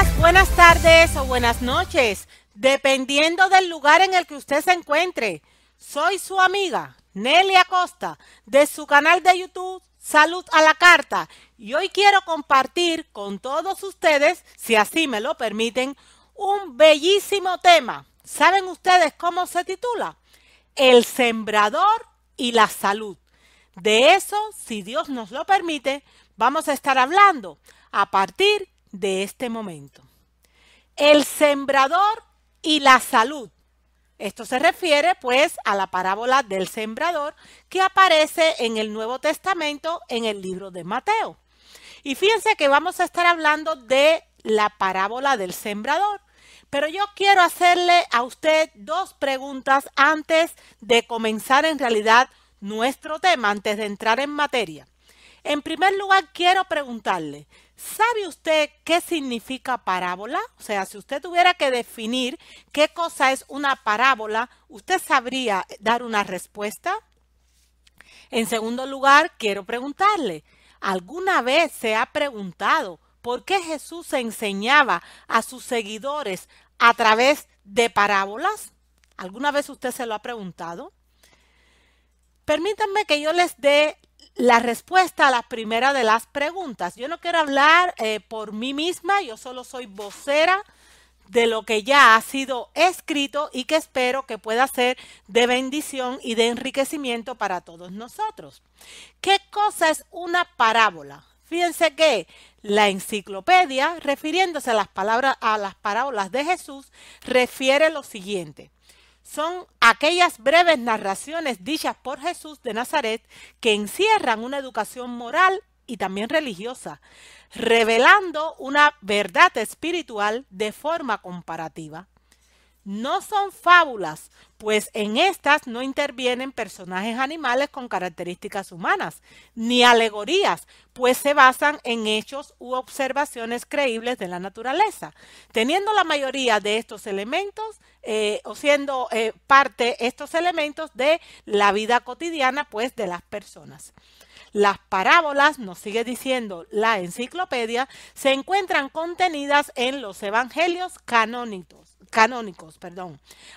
días, buenas tardes o buenas noches, dependiendo del lugar en el que usted se encuentre. Soy su amiga Nelly Acosta de su canal de YouTube Salud a la Carta y hoy quiero compartir con todos ustedes, si así me lo permiten, un bellísimo tema. ¿Saben ustedes cómo se titula? El sembrador y la salud. De eso, si Dios nos lo permite, vamos a estar hablando a partir de este momento. El sembrador y la salud. Esto se refiere pues a la parábola del sembrador que aparece en el Nuevo Testamento en el libro de Mateo. Y fíjense que vamos a estar hablando de la parábola del sembrador. Pero yo quiero hacerle a usted dos preguntas antes de comenzar en realidad nuestro tema, antes de entrar en materia. En primer lugar, quiero preguntarle, ¿sabe usted qué significa parábola? O sea, si usted tuviera que definir qué cosa es una parábola, ¿usted sabría dar una respuesta? En segundo lugar, quiero preguntarle, ¿alguna vez se ha preguntado por qué Jesús enseñaba a sus seguidores a través de parábolas? ¿Alguna vez usted se lo ha preguntado? Permítanme que yo les dé la respuesta a la primera de las preguntas. Yo no quiero hablar por mí misma, yo solo soy vocera de lo que ya ha sido escrito y que espero que pueda ser de bendición y de enriquecimiento para todos nosotros. ¿Qué cosa es una parábola? Fíjense que la enciclopedia, refiriéndose a las parábolas de Jesús, refiere lo siguiente. Son aquellas breves narraciones dichas por Jesús de Nazaret que encierran una educación moral y también religiosa, revelando una verdad espiritual de forma comparativa. No son fábulas, pues en estas no intervienen personajes animales con características humanas, ni alegorías, pues se basan en hechos u observaciones creíbles de la naturaleza, teniendo la mayoría de estos elementos o siendo parte estos elementos de la vida cotidiana pues de las personas. Las parábolas, nos sigue diciendo la enciclopedia, se encuentran contenidas en los evangelios canónicos,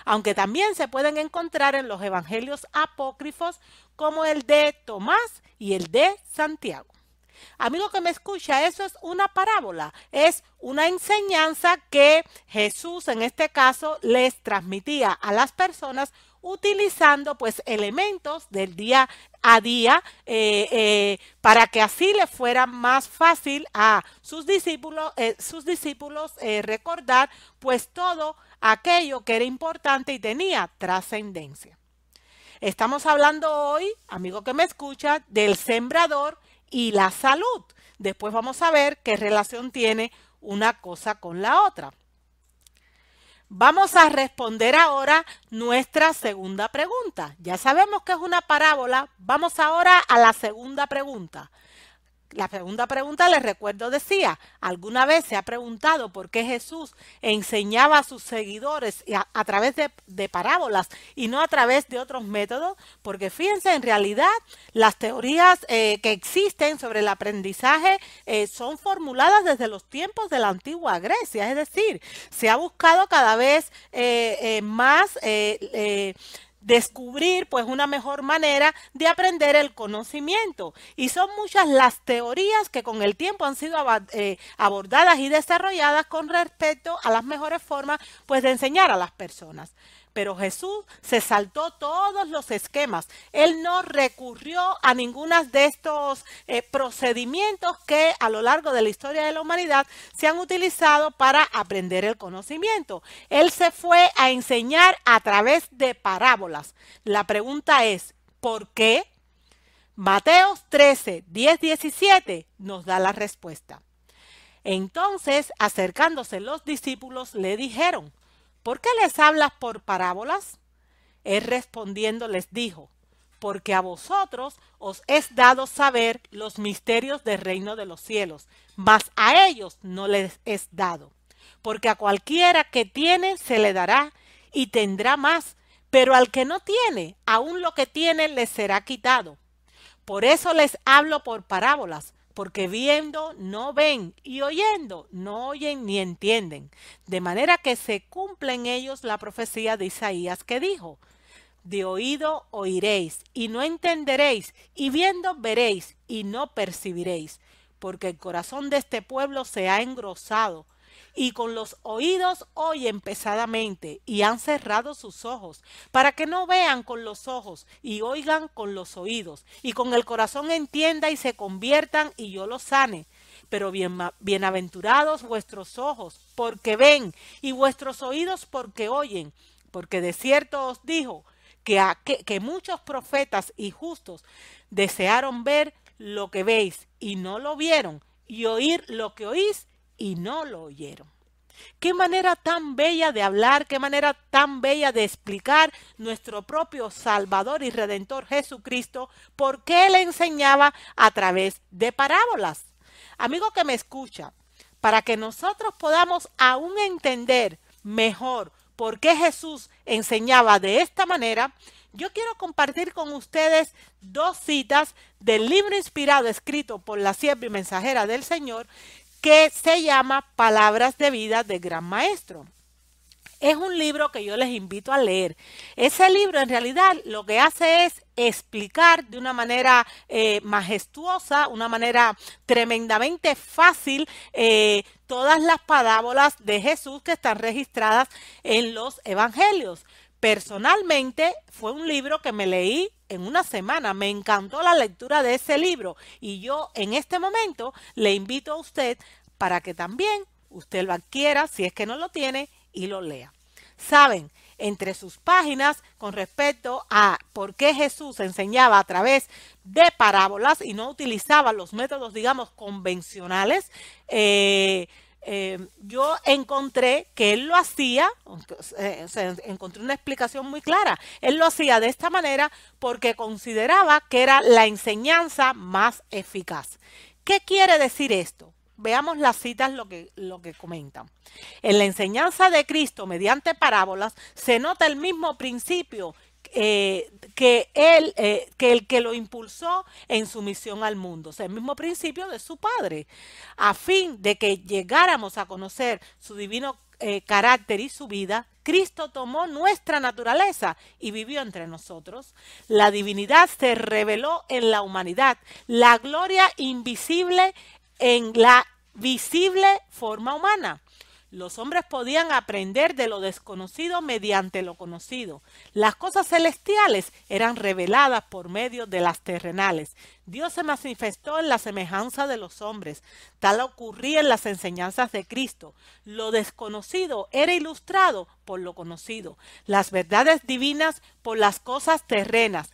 aunque también se pueden encontrar en los evangelios apócrifos como el de Tomás y el de Santiago. Amigo que me escucha, eso es una parábola, es una enseñanza que Jesús en este caso les transmitía a las personas utilizando pues elementos del día a día para que así le fuera más fácil a sus discípulos recordar pues todo aquello que era importante y tenía trascendencia. Estamos hablando hoy, amigo que me escucha, del sembrador y la salud. Después vamos a ver qué relación tiene una cosa con la otra. Vamos a responder ahora nuestra segunda pregunta. Ya sabemos que es una parábola. Vamos ahora a la segunda pregunta. La segunda pregunta, les recuerdo, decía, ¿alguna vez se ha preguntado por qué Jesús enseñaba a sus seguidores a través de parábolas y no a través de otros métodos? Porque fíjense, en realidad las teorías que existen sobre el aprendizaje son formuladas desde los tiempos de la antigua Grecia, es decir, se ha buscado cada vez más descubrir pues una mejor manera de aprender el conocimiento y son muchas las teorías que con el tiempo han sido abordadas y desarrolladas con respecto a las mejores formas pues de enseñar a las personas. Pero Jesús se saltó todos los esquemas. Él no recurrió a ninguno de estos procedimientos que a lo largo de la historia de la humanidad se han utilizado para aprender el conocimiento. Él se fue a enseñar a través de parábolas. La pregunta es, ¿por qué? Mateo 13, 10, 17 nos da la respuesta. Entonces, acercándose los discípulos, le dijeron, ¿por qué les hablas por parábolas? Él respondiendo les dijo, porque a vosotros os es dado saber los misterios del reino de los cielos, mas a ellos no les es dado. Porque a cualquiera que tiene se le dará y tendrá más, pero al que no tiene, aún lo que tiene le será quitado. Por eso les hablo por parábolas, porque viendo no ven y oyendo no oyen ni entienden, de manera que se cumple en ellos la profecía de Isaías que dijo: de oído oiréis y no entenderéis, y viendo veréis y no percibiréis, porque el corazón de este pueblo se ha engrosado, y con los oídos oyen pesadamente, y han cerrado sus ojos, para que no vean con los ojos, y oigan con los oídos, y con el corazón entienda y se conviertan, y yo los sane. Pero bienaventurados vuestros ojos, porque ven, y vuestros oídos, porque oyen, porque de cierto os digo, que muchos profetas y justos desearon ver lo que veis y no lo vieron, y oír lo que oís y no lo oyeron. Qué manera tan bella de hablar, qué manera tan bella de explicar nuestro propio Salvador y Redentor Jesucristo, porque Él enseñaba a través de parábolas. Amigo que me escucha, para que nosotros podamos aún entender mejor por qué Jesús enseñaba de esta manera, yo quiero compartir con ustedes dos citas del libro inspirado escrito por la sierva y mensajera del Señor, que se llama Palabras de Vida del Gran Maestro. Es un libro que yo les invito a leer. Ese libro en realidad lo que hace es explicar de una manera majestuosa, una manera tremendamente fácil, todas las parábolas de Jesús que están registradas en los evangelios. Personalmente fue un libro que me leí en una semana. Me encantó la lectura de ese libro y yo en este momento le invito a usted para que también usted lo adquiera si es que no lo tiene y lo lea. Saben, entre sus páginas con respecto a por qué Jesús enseñaba a través de parábolas y no utilizaba los métodos, digamos, convencionales, yo encontré que él lo hacía, encontré una explicación muy clara. Él lo hacía de esta manera porque consideraba que era la enseñanza más eficaz. ¿Qué quiere decir esto? Veamos las citas lo que comentan. En la enseñanza de Cristo mediante parábolas se nota el mismo principio que el que lo impulsó en su misión al mundo, o sea, el mismo principio de su Padre, a fin de que llegáramos a conocer su divino carácter y su vida. Cristo tomó nuestra naturaleza y vivió entre nosotros. La divinidad se reveló en la humanidad, la gloria invisible en la visible forma humana. Los hombres podían aprender de lo desconocido mediante lo conocido. Las cosas celestiales eran reveladas por medio de las terrenales. Dios se manifestó en la semejanza de los hombres. Tal ocurría en las enseñanzas de Cristo. Lo desconocido era ilustrado por lo conocido. Las verdades divinas por las cosas terrenas,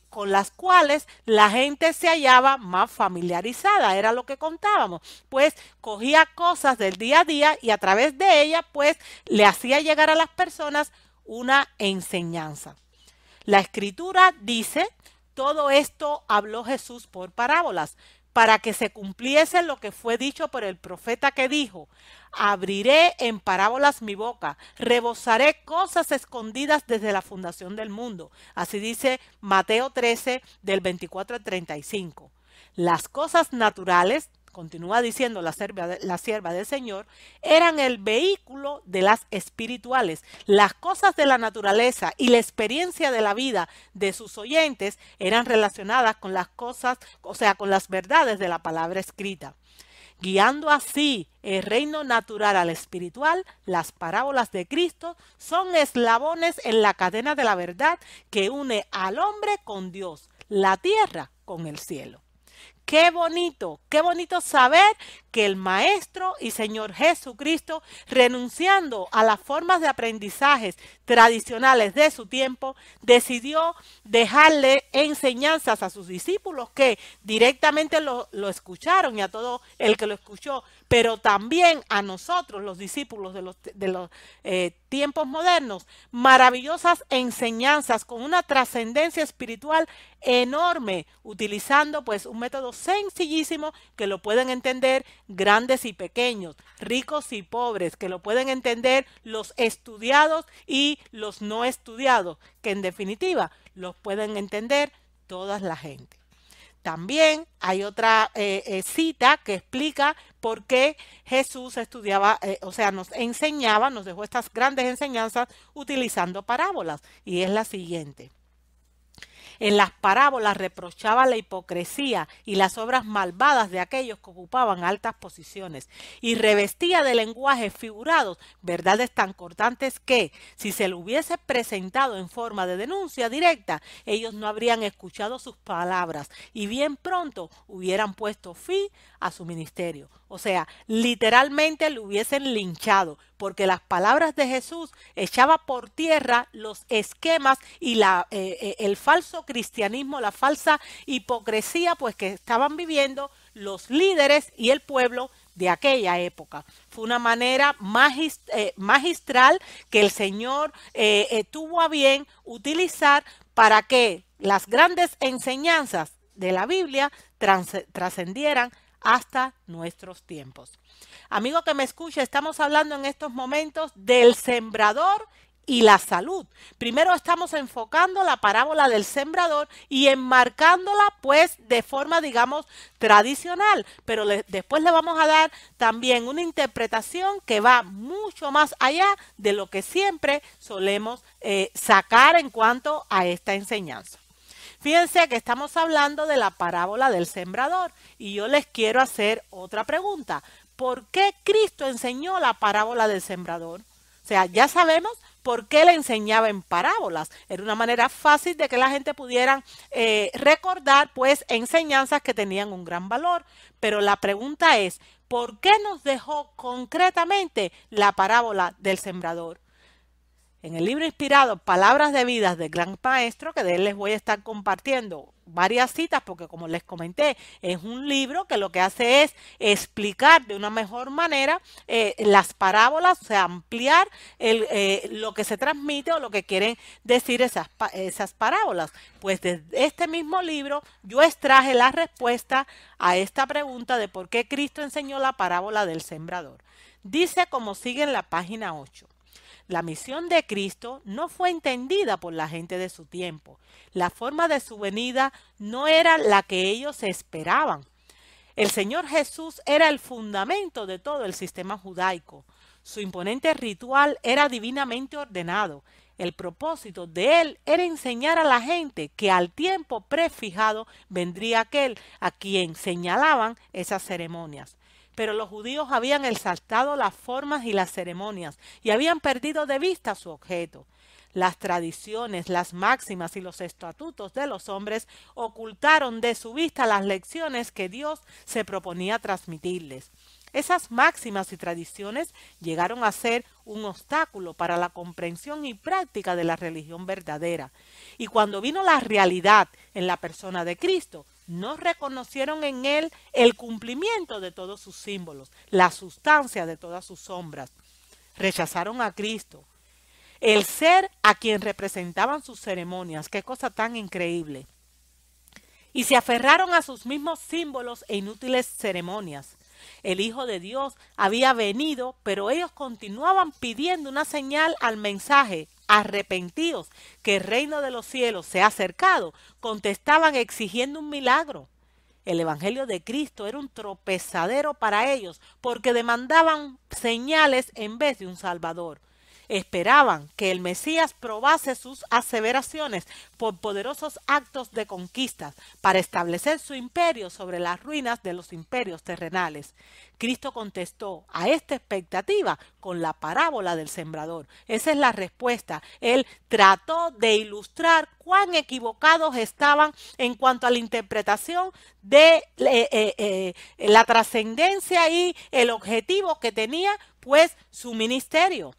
con las cuales la gente se hallaba más familiarizada, era lo que contábamos, pues cogía cosas del día a día y a través de ella pues le hacía llegar a las personas una enseñanza. La escritura dice: todo esto habló Jesús por parábolas, para que se cumpliese lo que fue dicho por el profeta que dijo: abriré en parábolas mi boca, rebosaré cosas escondidas desde la fundación del mundo. Así dice Mateo 13, del 24 al 35. Las cosas naturales, continúa diciendo la sierva del Señor, eran el vehículo de las espirituales. Las cosas de la naturaleza y la experiencia de la vida de sus oyentes eran relacionadas con las cosas, o sea, con las verdades de la palabra escrita. Guiando así el reino natural al espiritual, las parábolas de Cristo son eslabones en la cadena de la verdad que une al hombre con Dios, la tierra con el cielo. Qué bonito saber que el Maestro y Señor Jesucristo, renunciando a las formas de aprendizajes tradicionales de su tiempo, decidió dejarle enseñanzas a sus discípulos que directamente lo escucharon y a todo el que lo escuchó, pero también a nosotros, los discípulos de los tiempos modernos, maravillosas enseñanzas con una trascendencia espiritual enorme, utilizando pues un método sencillísimo que lo pueden entender grandes y pequeños, ricos y pobres, que lo pueden entender los estudiados y los no estudiados, que en definitiva los pueden entender toda la gente. también hay otra cita que explica por qué Jesús estudiaba, o sea, nos enseñaba, nos dejó estas grandes enseñanzas utilizando parábolas. Y es la siguiente. En las parábolas reprochaba la hipocresía y las obras malvadas de aquellos que ocupaban altas posiciones y revestía de lenguajes figurados verdades tan cortantes que, si se lo hubiese presentado en forma de denuncia directa, ellos no habrían escuchado sus palabras y bien pronto hubieran puesto fin a su ministerio. O sea, literalmente lo hubiesen linchado, porque las palabras de Jesús echaba por tierra los esquemas y el falso cristianismo, la falsa hipocresía, pues que estaban viviendo los líderes y el pueblo de aquella época. Fue una manera magistral que el Señor tuvo a bien utilizar para que las grandes enseñanzas de la Biblia trascendieran hasta nuestros tiempos. Amigo que me escucha, estamos hablando en estos momentos del sembrador y la salud. Primero estamos enfocando la parábola del sembrador y enmarcándola pues de forma, digamos, tradicional, pero después le vamos a dar también una interpretación que va mucho más allá de lo que siempre solemos sacar en cuanto a esta enseñanza. Fíjense que estamos hablando de la parábola del sembrador y yo les quiero hacer otra pregunta. ¿Por qué Cristo enseñó la parábola del sembrador? O sea, ya sabemos por qué le enseñaba en parábolas. Era una manera fácil de que la gente pudiera recordar pues enseñanzas que tenían un gran valor. Pero la pregunta es, ¿por qué nos dejó concretamente la parábola del sembrador? En el libro inspirado Palabras de Vida del Gran Maestro, que de él les voy a estar compartiendo varias citas, porque como les comenté, es un libro que lo que hace es explicar de una mejor manera las parábolas, o sea, ampliar lo que se transmite o lo que quieren decir esas parábolas. Pues de este mismo libro yo extraje la respuesta a esta pregunta de por qué Cristo enseñó la parábola del sembrador. Dice como sigue en la página 8. La misión de Cristo no fue entendida por la gente de su tiempo. La forma de su venida no era la que ellos esperaban. El Señor Jesús era el fundamento de todo el sistema judaico. Su imponente ritual era divinamente ordenado. El propósito de él era enseñar a la gente que al tiempo prefijado vendría aquel a quien señalaban esas ceremonias. Pero los judíos habían exaltado las formas y las ceremonias y habían perdido de vista su objeto. Las tradiciones, las máximas y los estatutos de los hombres ocultaron de su vista las lecciones que Dios se proponía transmitirles. Esas máximas y tradiciones llegaron a ser un obstáculo para la comprensión y práctica de la religión verdadera. Y cuando vino la realidad en la persona de Cristo, no reconocieron en él el cumplimiento de todos sus símbolos, la sustancia de todas sus sombras. Rechazaron a Cristo, el ser a quien representaban sus ceremonias. Qué cosa tan increíble. Y se aferraron a sus mismos símbolos e inútiles ceremonias. El Hijo de Dios había venido, pero ellos continuaban pidiendo una señal al mensaje. Arrepentidos, que el reino de los cielos se ha acercado, contestaban exigiendo un milagro. El Evangelio de Cristo era un tropezadero para ellos, porque demandaban señales en vez de un Salvador. Esperaban que el Mesías probase sus aseveraciones por poderosos actos de conquista para establecer su imperio sobre las ruinas de los imperios terrenales. Cristo contestó a esta expectativa con la parábola del sembrador. Esa es la respuesta. Él trató de ilustrar cuán equivocados estaban en cuanto a la interpretación de la trascendencia y el objetivo que tenía pues su ministerio.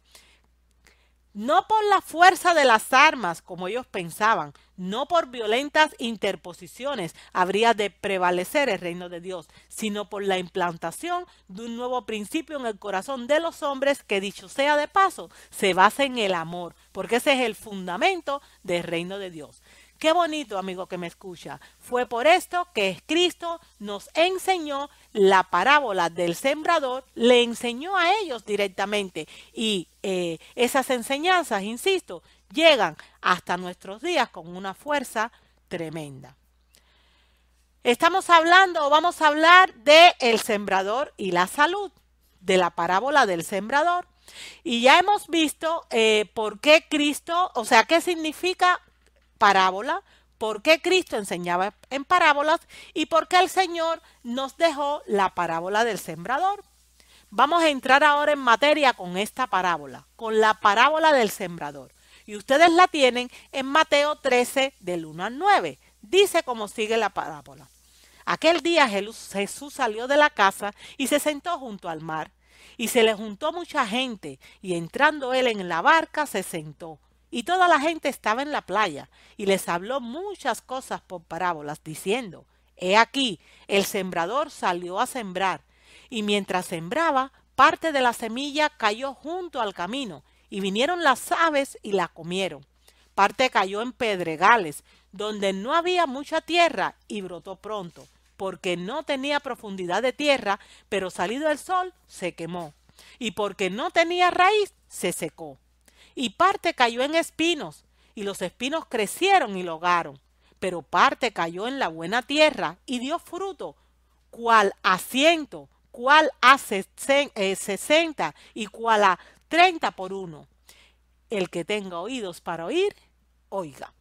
No por la fuerza de las armas, como ellos pensaban, no por violentas interposiciones habría de prevalecer el reino de Dios, sino por la implantación de un nuevo principio en el corazón de los hombres que, dicho sea de paso, se basa en el amor, porque ese es el fundamento del reino de Dios. Qué bonito, amigo que me escucha. Fue por esto que Cristo nos enseñó la parábola del sembrador, le enseñó a ellos directamente y esas enseñanzas, insisto, llegan hasta nuestros días con una fuerza tremenda. Estamos hablando o vamos a hablar de el sembrador y la salud, de la parábola del sembrador. Y ya hemos visto por qué Cristo, o sea, qué significa parábola, por qué Cristo enseñaba en parábolas y por qué el Señor nos dejó la parábola del sembrador. Vamos a entrar ahora en materia con esta parábola, con la parábola del sembrador. Y ustedes la tienen en Mateo 13 del 1 al 9. Dice cómo sigue la parábola. Aquel día Jesús salió de la casa y se sentó junto al mar. Y se le juntó mucha gente, y entrando él en la barca se sentó. Y toda la gente estaba en la playa, y les habló muchas cosas por parábolas, diciendo, He aquí, el sembrador salió a sembrar, y mientras sembraba, parte de la semilla cayó junto al camino, y vinieron las aves y la comieron. Parte cayó en pedregales, donde no había mucha tierra, y brotó pronto, porque no tenía profundidad de tierra, pero salido el sol se quemó, y porque no tenía raíz se secó. Y parte cayó en espinos, y los espinos crecieron y lo ahogaron, pero parte cayó en la buena tierra y dio fruto, cual a 100, cual a 60 y cual a 30 por uno. El que tenga oídos para oír, oiga.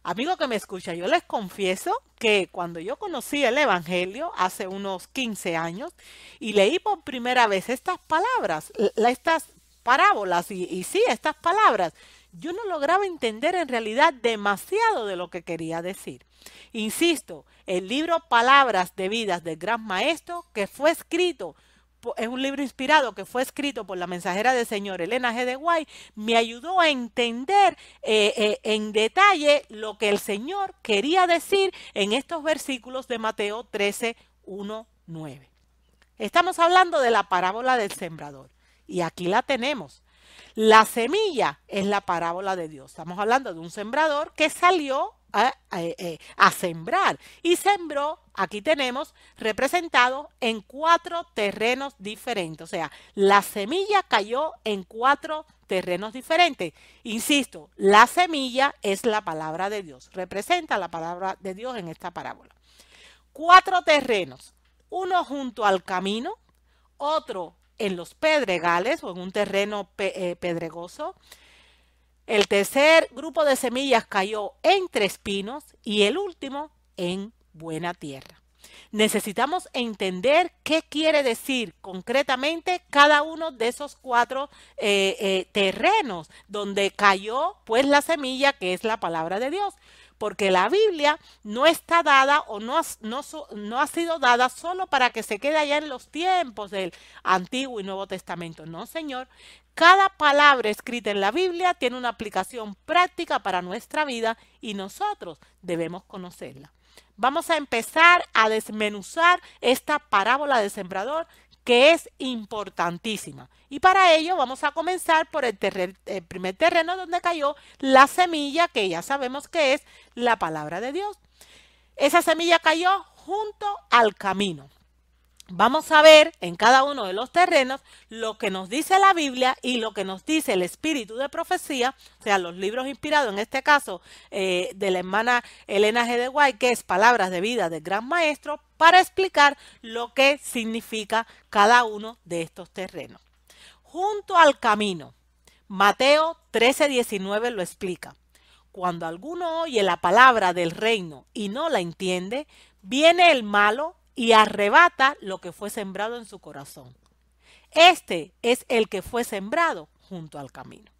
Amigo que me escucha, yo les confieso que cuando yo conocí el Evangelio hace unos 15 años y leí por primera vez estas palabras, estas parábolas y sí, estas palabras, yo no lograba entender en realidad demasiado de lo que quería decir. Insisto, el libro Palabras de Vidas del Gran Maestro, que fue escrito es un libro inspirado que fue escrito por la mensajera del Señor Elena G. de White, me ayudó a entender en detalle lo que el Señor quería decir en estos versículos de Mateo 13, 1, 9. Estamos hablando de la parábola del sembrador y aquí la tenemos. La semilla es la parábola de Dios. Estamos hablando de un sembrador que salió a sembrar y sembró, aquí tenemos representado en 4 terrenos diferentes. O sea, la semilla cayó en 4 terrenos diferentes. Insisto, la semilla es la palabra de Dios, representa la palabra de Dios en esta parábola. 4 terrenos, uno junto al camino, otro en los pedregales o en un terreno pedregoso. El tercer grupo de semillas cayó entre espinos y el último en buena tierra. Necesitamos entender qué quiere decir concretamente cada uno de esos 4 terrenos donde cayó pues la semilla que es la palabra de Dios. Porque la Biblia no está dada o no ha sido dada solo para que se quede allá en los tiempos del Antiguo y Nuevo Testamento. No, Señor. Cada palabra escrita en la Biblia tiene una aplicación práctica para nuestra vida y nosotros debemos conocerla. Vamos a empezar a desmenuzar esta parábola del sembrador que es importantísima. Y para ello vamos a comenzar por el primer terreno donde cayó la semilla, que ya sabemos que es la palabra de Dios. Esa semilla cayó junto al camino. Vamos a ver en cada uno de los terrenos lo que nos dice la Biblia y lo que nos dice el espíritu de profecía, o sea, los libros inspirados, en este caso de la hermana Elena G. de White, que es Palabras de Vida del Gran Maestro, para explicar lo que significa cada uno de estos terrenos. Junto al camino, Mateo 13:19 lo explica. Cuando alguno oye la palabra del reino y no la entiende, viene el malo y arrebata lo que fue sembrado en su corazón. Este es el que fue sembrado junto al camino.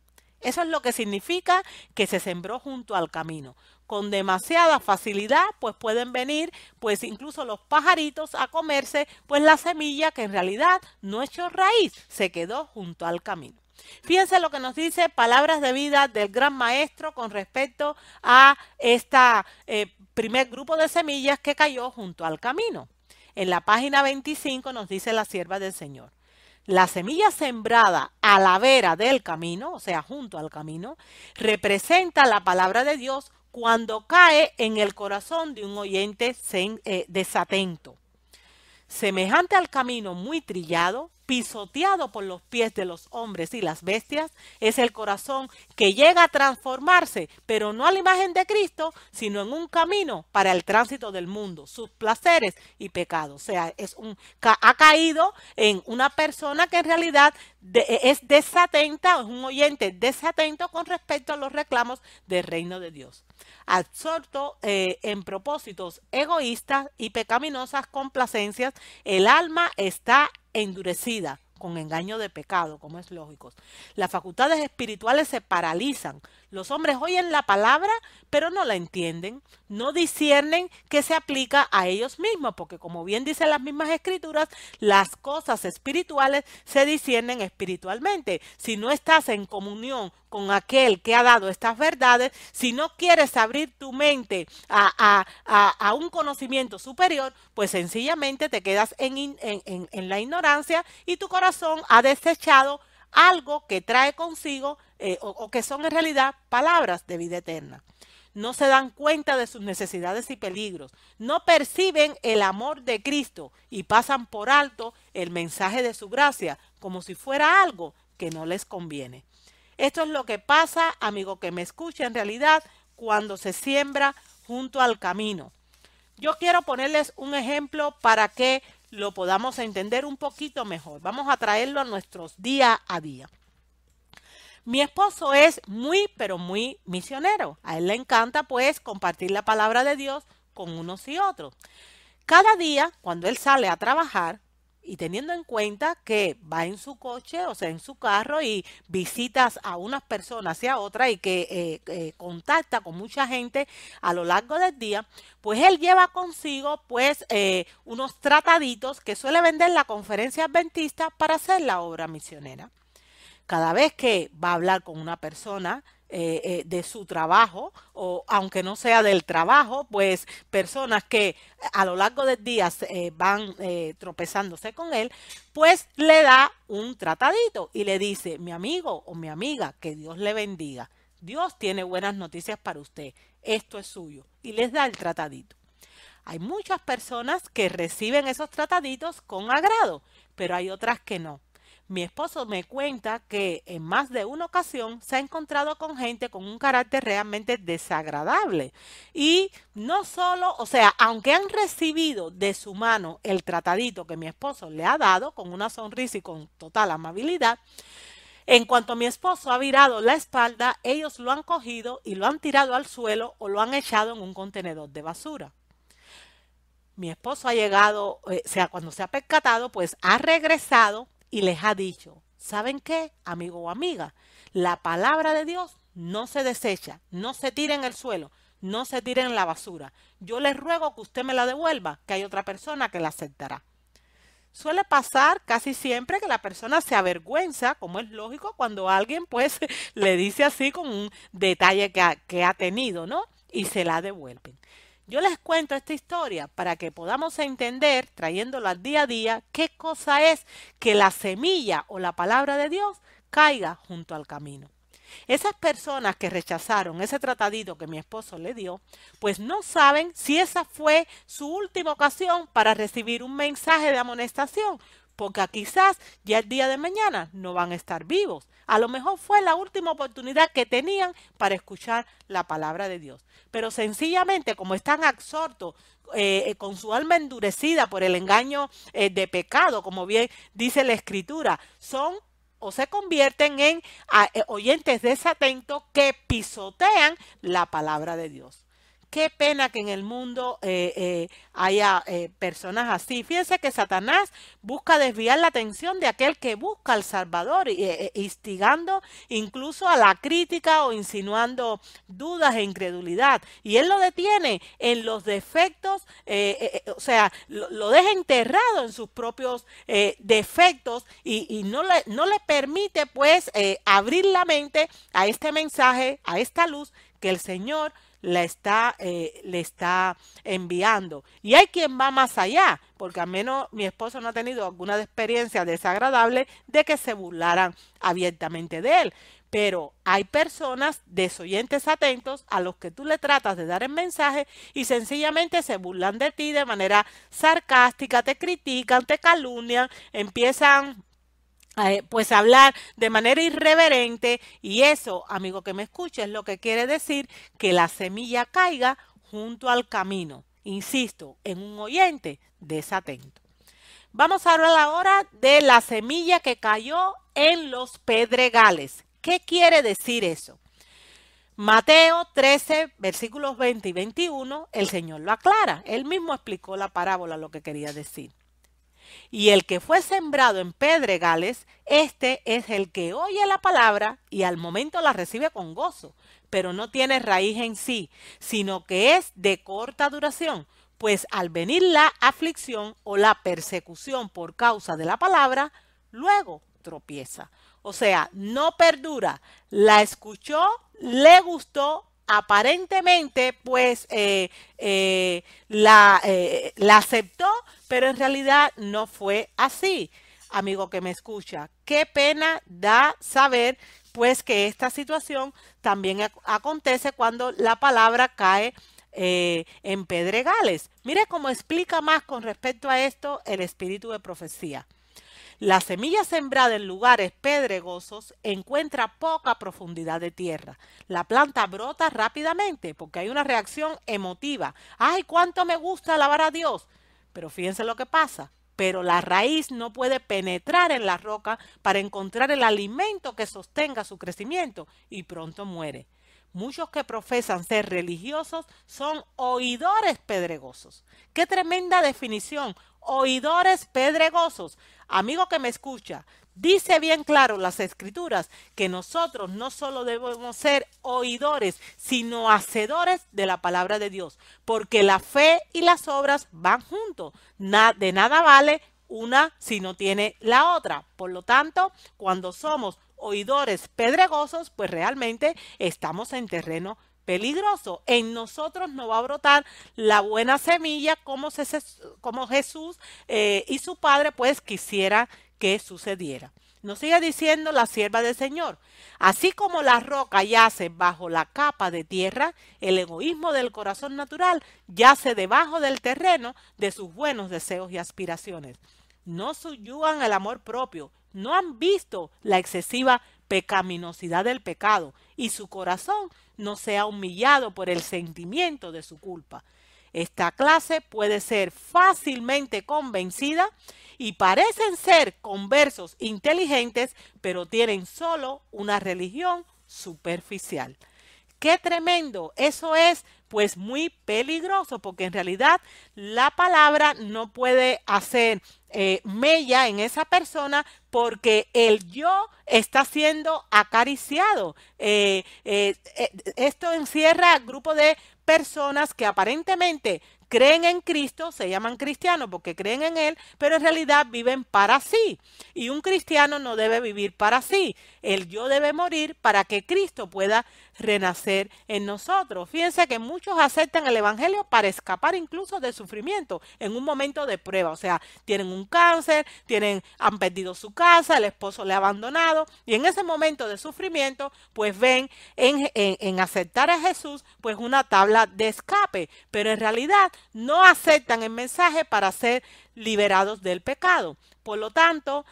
Eso es lo que significa que se sembró junto al camino. Con demasiada facilidad, pues pueden venir, pues incluso los pajaritos a comerse, pues la semilla que en realidad no echó raíz, se quedó junto al camino. Fíjense lo que nos dice Palabras de Vida del Gran Maestro con respecto a este primer grupo de semillas que cayó junto al camino. En la página 25 nos dice la sierva del Señor. La semilla sembrada a la vera del camino, o sea, junto al camino, representa la palabra de Dios cuando cae en el corazón de un oyente desatento. Semejante al camino muy trillado, pisoteado por los pies de los hombres y las bestias. Es el corazón que llega a transformarse, pero no a la imagen de Cristo, sino en un camino para el tránsito del mundo, sus placeres y pecados. O sea, ha caído en una persona que en realidad es desatenta, es un oyente desatento con respecto a los reclamos del reino de Dios. Absorto en propósitos egoístas y pecaminosas complacencias, el alma está endurecida con engaño de pecado, como es lógico. Las facultades espirituales se paralizan. Los hombres oyen la palabra, pero no la entienden. No disciernen que se aplica a ellos mismos, porque como bien dicen las mismas escrituras, las cosas espirituales se disciernen espiritualmente. Si no estás en comunión con aquel que ha dado estas verdades, si no quieres abrir tu mente a un conocimiento superior, pues sencillamente te quedas en la ignorancia y tu corazón ha desechado algo que trae consigo o que son en realidad palabras de vida eterna. No se dan cuenta de sus necesidades y peligros, no perciben el amor de Cristo y pasan por alto el mensaje de su gracia como si fuera algo que no les conviene. Esto es lo que pasa, amigo que me escucha, en realidad cuando se siembra junto al camino. Yo quiero ponerles un ejemplo para que lo podamos entender un poquito mejor. Vamos a traerlo a nuestros día a día. Mi esposo es muy, pero muy misionero. A él le encanta, pues, compartir la palabra de Dios con unos y otros. Cada día, cuando él sale a trabajar, y teniendo en cuenta que va en su coche, o sea, en su carro, y visitas a unas personas y a otras y que contacta con mucha gente a lo largo del día, pues él lleva consigo pues unos trataditos que suele vender la Conferencia Adventista para hacer la obra misionera. Cada vez que va a hablar con una persona de su trabajo, o aunque no sea del trabajo, pues personas que a lo largo del día van tropezándose con él, pues le da un tratadito y le dice: mi amigo o mi amiga, que Dios le bendiga. Dios tiene buenas noticias para usted. Esto es suyo. Y les da el tratadito. Hay muchas personas que reciben esos trataditos con agrado, pero hay otras que no. Mi esposo me cuenta que en más de una ocasión se ha encontrado con gente con un carácter realmente desagradable. Y no solo, o sea, aunque han recibido de su mano el tratadito que mi esposo le ha dado con una sonrisa y con total amabilidad, en cuanto mi esposo ha virado la espalda, ellos lo han cogido y lo han tirado al suelo o lo han echado en un contenedor de basura. Mi esposo ha llegado, cuando se ha percatado, pues ha regresado y les ha dicho: ¿saben qué, amigo o amiga? La palabra de Dios no se desecha, no se tira en el suelo, no se tira en la basura. Yo les ruego que usted me la devuelva, que hay otra persona que la aceptará. Suele pasar casi siempre que la persona se avergüenza, como es lógico, cuando alguien pues le dice así con un detalle que ha tenido, ¿no? Y se la devuelven. Yo les cuento esta historia para que podamos entender, trayéndola al día a día, qué cosa es que la semilla o la palabra de Dios caiga junto al camino. Esas personas que rechazaron ese tratadito que mi esposo le dio, pues no saben si esa fue su última ocasión para recibir un mensaje de amonestación, porque quizás ya el día de mañana no van a estar vivos. A lo mejor fue la última oportunidad que tenían para escuchar la palabra de Dios. Pero sencillamente, como están absortos con su alma endurecida por el engaño de pecado, como bien dice la Escritura, son o se convierten en oyentes desatentos que pisotean la palabra de Dios. Qué pena que en el mundo haya personas así. Fíjense que Satanás busca desviar la atención de aquel que busca al Salvador, instigando incluso a la crítica o insinuando dudas e incredulidad. Y él lo detiene en los defectos, o sea, lo deja enterrado en sus propios defectos y no le permite pues abrir la mente a este mensaje, a esta luz que el Señor le está enviando. Y hay quien va más allá, porque al menos mi esposo no ha tenido alguna experiencia desagradable de que se burlaran abiertamente de él. Pero hay personas desoyentes atentos a los que tú le tratas de dar el mensaje y sencillamente se burlan de ti de manera sarcástica, te critican, te calumnian, empiezan pues hablar de manera irreverente, y eso, amigo que me escucha, es lo que quiere decir que la semilla caiga junto al camino. Insisto, en un oyente desatento. Vamos a hablar ahora de la semilla que cayó en los pedregales. ¿Qué quiere decir eso? Mateo 13, versículos 20 y 21, el Señor lo aclara. Él mismo explicó la parábola, lo que quería decir. Y el que fue sembrado en pedregales, este es el que oye la palabra y al momento la recibe con gozo, pero no tiene raíz en sí, sino que es de corta duración, pues al venir la aflicción o la persecución por causa de la palabra, luego tropieza. O sea, no perdura. La escuchó, le gustó, aparentemente pues la aceptó, pero en realidad no fue así. Amigo que me escucha, qué pena da saber pues que esta situación también acontece cuando la palabra cae en pedregales. Mire cómo explica más con respecto a esto el espíritu de profecía. La semilla sembrada en lugares pedregosos encuentra poca profundidad de tierra. La planta brota rápidamente porque hay una reacción emotiva. ¡Ay, cuánto me gusta alabar a Dios! Pero fíjense lo que pasa. Pero la raíz no puede penetrar en la roca para encontrar el alimento que sostenga su crecimiento y pronto muere. Muchos que profesan ser religiosos son oidores pedregosos. ¡Qué tremenda definición! Oidores pedregosos. Amigo que me escucha, dice bien claro las escrituras que nosotros no solo debemos ser oidores, sino hacedores de la palabra de Dios, porque la fe y las obras van juntos. De nada vale una si no tiene la otra. Por lo tanto, cuando somos oidores pedregosos, pues realmente estamos en terreno peligroso. En nosotros no va a brotar la buena semilla como Jesús y su Padre pues quisiera que sucediera. Nos sigue diciendo la sierva del Señor. Así como la roca yace bajo la capa de tierra, el egoísmo del corazón natural yace debajo del terreno de sus buenos deseos y aspiraciones. No subyugan el amor propio, no han visto la excesiva pecaminosidad del pecado y su corazón no se ha humillado por el sentimiento de su culpa. Esta clase puede ser fácilmente convencida y parecen ser conversos inteligentes, pero tienen solo una religión superficial. ¡Qué tremendo! Eso es pues muy peligroso porque en realidad la palabra no puede hacer mella en esa persona porque el yo está siendo acariciado. Esto encierra grupo de personas que aparentemente creen en Cristo, se llaman cristianos porque creen en Él, pero en realidad viven para sí. Y un cristiano no debe vivir para sí. El yo debe morir para que Cristo pueda renacer en nosotros. Fíjense que muchos aceptan el evangelio para escapar incluso del sufrimiento en un momento de prueba. O sea, tienen un cáncer, han perdido su casa, el esposo le ha abandonado y en ese momento de sufrimiento pues ven en aceptar a Jesús pues una tabla de escape, pero en realidad no aceptan el mensaje para ser liberados del pecado. Por lo tanto,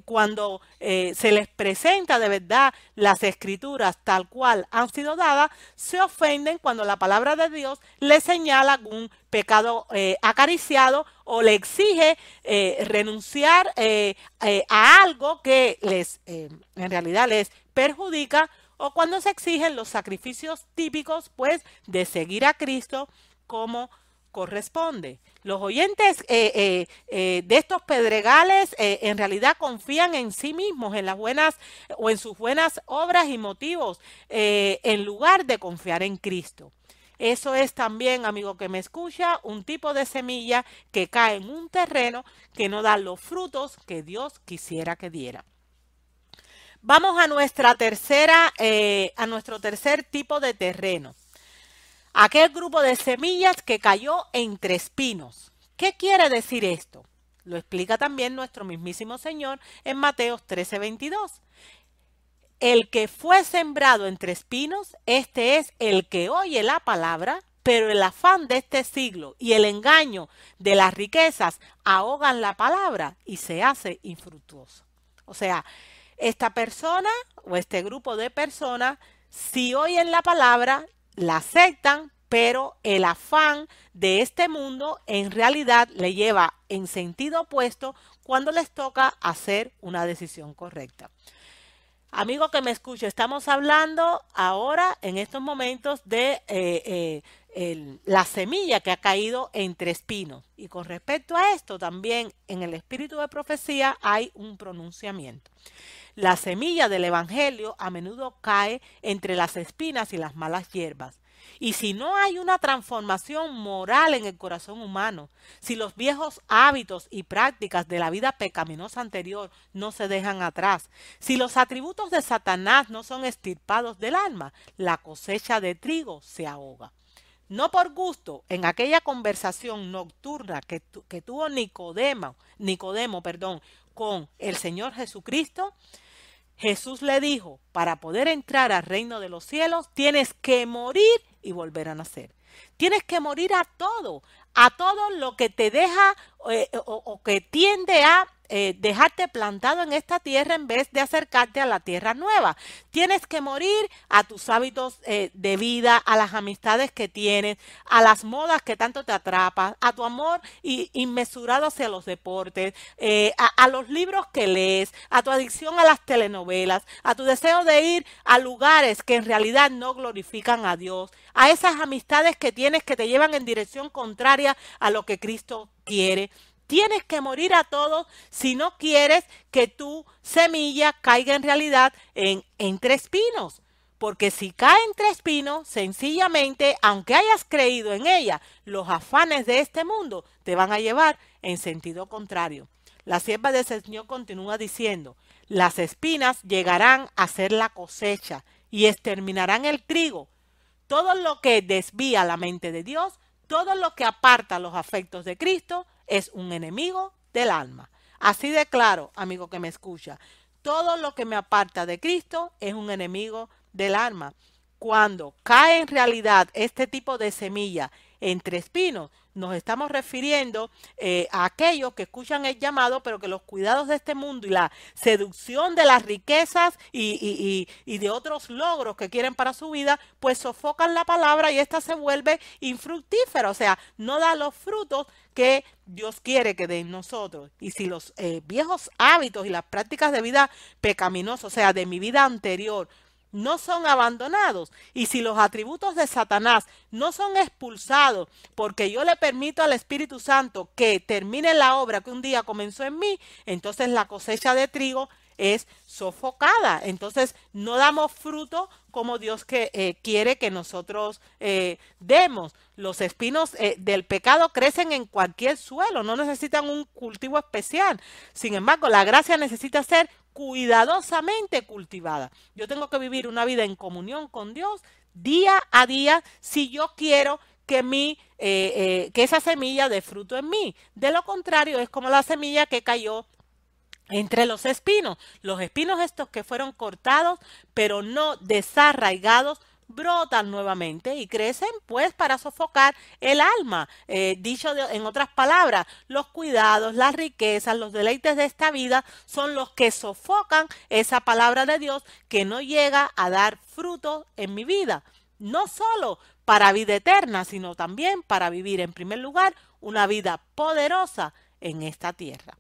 cuando se les presenta de verdad las escrituras tal cual han sido dadas, se ofenden cuando la palabra de Dios les señala algún pecado acariciado o le exige renunciar a algo que en realidad les perjudica, o cuando se exigen los sacrificios típicos pues de seguir a Cristo como corresponde. Los oyentes de estos pedregales en realidad confían en sí mismos, en las buenas o en sus buenas obras y motivos, en lugar de confiar en Cristo. Eso es también, amigo que me escucha, un tipo de semilla que cae en un terreno que no da los frutos que Dios quisiera que diera. Vamos a nuestro tercer tipo de terreno. Aquel grupo de semillas que cayó entre espinos. ¿Qué quiere decir esto? Lo explica también nuestro mismísimo Señor en Mateo 13:22. El que fue sembrado entre espinos, este es el que oye la palabra pero el afán de este siglo y el engaño de las riquezas ahogan la palabra y se hace infructuoso. O sea, esta persona o este grupo de personas, si oyen la palabra, la aceptan, pero el afán de este mundo en realidad le lleva en sentido opuesto cuando les toca hacer una decisión correcta. Amigo que me escuche, estamos hablando ahora en estos momentos de la semilla que ha caído entre espinos. Y con respecto a esto, también en el espíritu de profecía hay un pronunciamiento. La semilla del evangelio a menudo cae entre las espinas y las malas hierbas. Y si no hay una transformación moral en el corazón humano, si los viejos hábitos y prácticas de la vida pecaminosa anterior no se dejan atrás, si los atributos de Satanás no son extirpados del alma, la cosecha de trigo se ahoga. No por gusto, en aquella conversación nocturna que tuvo Nicodemo, con el Señor Jesucristo, Jesús le dijo, para poder entrar al reino de los cielos, tienes que morir y volver a nacer. Tienes que morir a todo lo que te deja o que tiende a dejarte plantado en esta tierra en vez de acercarte a la tierra nueva. Tienes que morir a tus hábitos de vida, a las amistades que tienes, a las modas que tanto te atrapan, a tu amor inmesurado hacia los deportes, a los libros que lees, a tu adicción a las telenovelas, a tu deseo de ir a lugares que en realidad no glorifican a Dios, a esas amistades que tienes que te llevan en dirección contraria a lo que Cristo quiere. Tienes que morir a todo si no quieres que tu semilla caiga en realidad entre espinos. Porque si cae entre espinos, sencillamente, aunque hayas creído en ella, los afanes de este mundo te van a llevar en sentido contrario. La sierva del Señor continúa diciendo, las espinas llegarán a ser la cosecha y exterminarán el trigo. Todo lo que desvía la mente de Dios, todo lo que aparta los afectos de Cristo, es un enemigo del alma. Así de claro, amigo que me escucha, todo lo que me aparta de Cristo es un enemigo del alma. Cuando cae en realidad este tipo de semilla entre espinos, nos estamos refiriendo a aquellos que escuchan el llamado, pero que los cuidados de este mundo y la seducción de las riquezas y de otros logros que quieren para su vida, pues sofocan la palabra y ésta se vuelve infructífera, o sea, no da los frutos que Dios quiere que den nosotros. Y si los viejos hábitos y las prácticas de vida pecaminosa, o sea, de mi vida anterior, no son abandonados, y si los atributos de Satanás no son expulsados porque yo le permito al Espíritu Santo que termine la obra que un día comenzó en mí, entonces la cosecha de trigo es sofocada. Entonces no damos fruto como Dios quiere que nosotros demos. Los espinos del pecado crecen en cualquier suelo, no necesitan un cultivo especial. Sin embargo, la gracia necesita ser cuidadosamente cultivada. Yo tengo que vivir una vida en comunión con Dios día a día si yo quiero que esa semilla dé fruto en mí. De lo contrario, es como la semilla que cayó entre los espinos estos que fueron cortados, pero no desarraigados, brotan nuevamente y crecen pues para sofocar el alma. En otras palabras, los cuidados, las riquezas, los deleites de esta vida son los que sofocan esa palabra de Dios que no llega a dar fruto en mi vida. No solo para vida eterna, sino también para vivir en primer lugar una vida poderosa en esta tierra.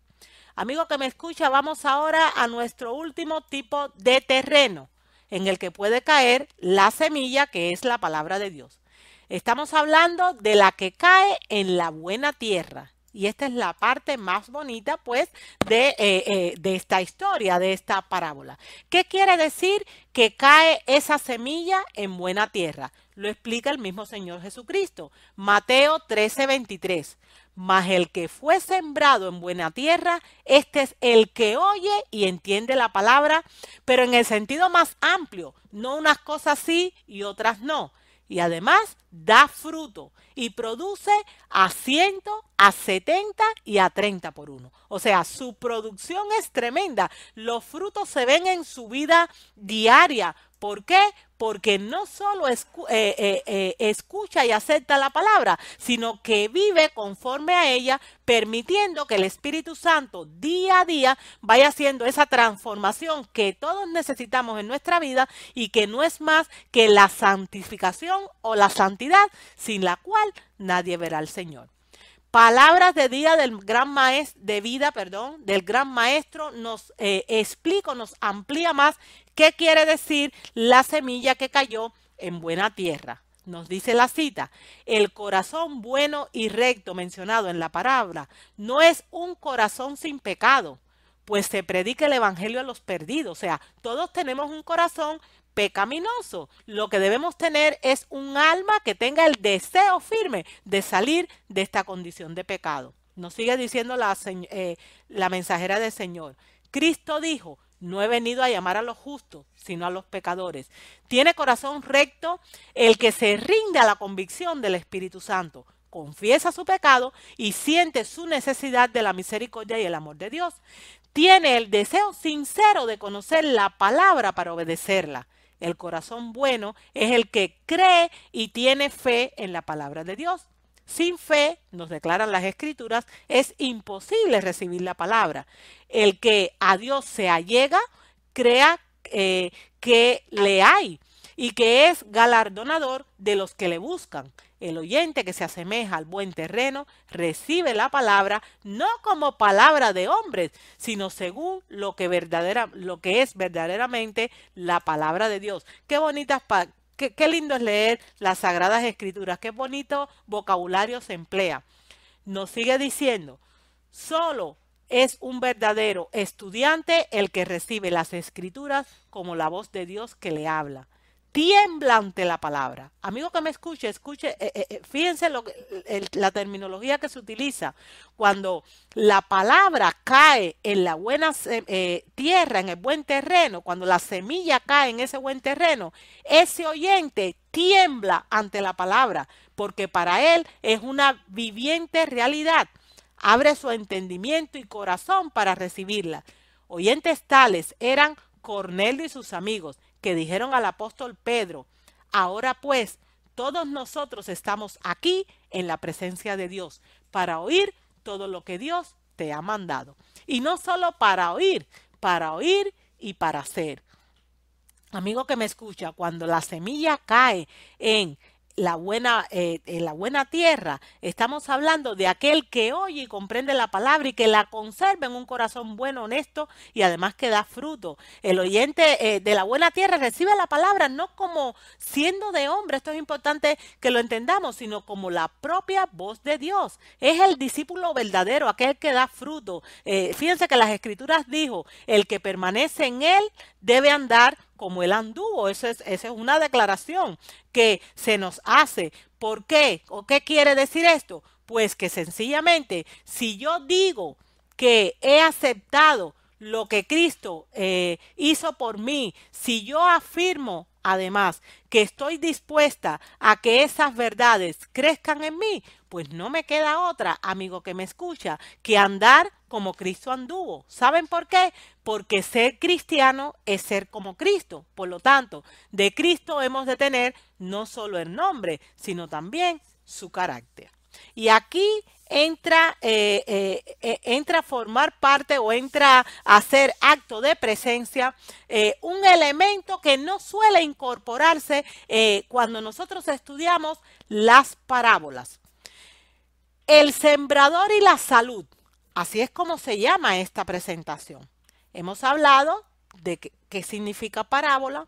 Amigo que me escucha, vamos ahora a nuestro último tipo de terreno en el que puede caer la semilla, que es la palabra de Dios. Estamos hablando de la que cae en la buena tierra. Y esta es la parte más bonita, pues, de esta historia, de esta parábola. ¿Qué quiere decir que cae esa semilla en buena tierra? Lo explica el mismo Señor Jesucristo. Mateo 13:23. Mas el que fue sembrado en buena tierra, este es el que oye y entiende la palabra, pero en el sentido más amplio, no unas cosas sí y otras no. Y además da fruto y produce a 100, a 70 y a 30 por uno. O sea, su producción es tremenda. Los frutos se ven en su vida diaria, ¿Por qué? Porque no solo escucha y acepta la palabra, sino que vive conforme a ella, permitiendo que el Espíritu Santo día a día vaya haciendo esa transformación que todos necesitamos en nuestra vida y que no es más que la santificación o la santidad, sin la cual nadie verá al Señor. Palabras de vida del gran maestro, del gran maestro nos explica, nos amplía más qué quiere decir la semilla que cayó en buena tierra. Nos dice la cita, el corazón bueno y recto mencionado en la palabra no es un corazón sin pecado, pues se predica el evangelio a los perdidos. O sea, todos tenemos un corazón pecaminoso. Lo que debemos tener es un alma que tenga el deseo firme de salir de esta condición de pecado. Nos sigue diciendo la mensajera del Señor. Cristo dijo, no he venido a llamar a los justos, sino a los pecadores. Tiene corazón recto el que se rinde a la convicción del Espíritu Santo, confiesa su pecado y siente su necesidad de la misericordia y el amor de Dios. Tiene el deseo sincero de conocer la palabra para obedecerla. El corazón bueno es el que cree y tiene fe en la palabra de Dios. Sin fe, nos declaran las Escrituras, es imposible recibir la palabra. El que a Dios se allega, crea que le hay y que es galardonador de los que le buscan. El oyente que se asemeja al buen terreno recibe la palabra no como palabra de hombres, sino según lo que es verdaderamente la palabra de Dios. Qué bonitas qué lindo es leer las Sagradas Escrituras, qué bonito vocabulario se emplea. Nos sigue diciendo, solo es un verdadero estudiante el que recibe las Escrituras como la voz de Dios que le habla. Tiembla ante la palabra. Amigo que me escuche, fíjense la terminología que se utiliza. Cuando la palabra cae en la buena tierra, en el buen terreno, cuando la semilla cae en ese buen terreno, ese oyente tiembla ante la palabra, porque para él es una viviente realidad. Abre su entendimiento y corazón para recibirla. Oyentes tales eran Cornelio y sus amigos, que dijeron al apóstol Pedro, ahora pues, todos nosotros estamos aquí en la presencia de Dios para oír todo lo que Dios te ha mandado. Y no solo para oír y para hacer. Amigo que me escucha, cuando la semilla cae en la buena tierra, estamos hablando de aquel que oye y comprende la palabra y que la conserva en un corazón bueno, honesto y además que da fruto. El oyente de la buena tierra recibe la palabra no como siendo de hombre, esto es importante que lo entendamos, sino como la propia voz de Dios. Es el discípulo verdadero, aquel que da fruto. Fíjense que las Escrituras dijo, el que permanece en él debe andar como él anduvo. Esa es una declaración que se nos hace. ¿Por qué? ¿O qué quiere decir esto? Pues que sencillamente, si yo digo que he aceptado lo que Cristo hizo por mí, si yo afirmo además que estoy dispuesta a que esas verdades crezcan en mí, pues no me queda otra, amigo que me escucha, que andar como Cristo anduvo. ¿Saben por qué? Porque ser cristiano es ser como Cristo. Por lo tanto, de Cristo hemos de tener no solo el nombre, sino también su carácter. Y aquí entra a formar parte o entra a hacer acto de presencia un elemento que no suele incorporarse cuando nosotros estudiamos las parábolas. El sembrador y la salud. Así es como se llama esta presentación. Hemos hablado de qué significa parábola,